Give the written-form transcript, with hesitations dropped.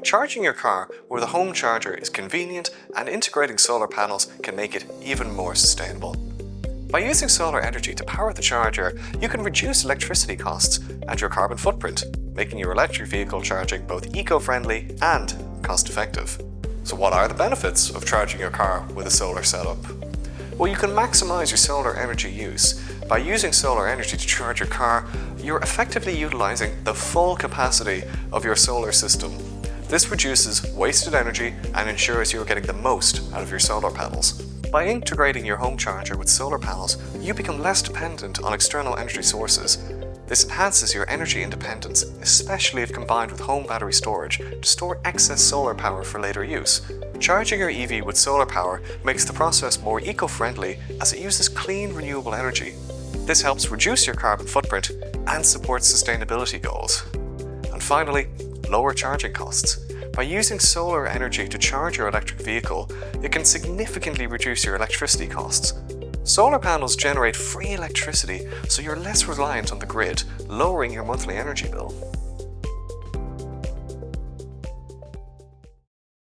Charging your car with a home charger is convenient, and integrating solar panels can make it even more sustainable. By using solar energy to power the charger, you can reduce electricity costs and your carbon footprint, making your electric vehicle charging both eco-friendly and cost-effective. So what are the benefits of charging your car with a solar setup? Well, you can maximize your solar energy use. By using solar energy to charge your car, you're effectively utilizing the full capacity of your solar system. This reduces wasted energy and ensures you're getting the most out of your solar panels. By integrating your home charger with solar panels, you become less dependent on external energy sources. This enhances your energy independence, especially if combined with home battery storage to store excess solar power for later use. Charging your EV with solar power makes the process more eco-friendly as it uses clean, renewable energy. This helps reduce your carbon footprint and supports sustainability goals. And finally, lower charging costs. By using solar energy to charge your electric vehicle, it can significantly reduce your electricity costs. Solar panels generate free electricity, so you're less reliant on the grid, lowering your monthly energy bill.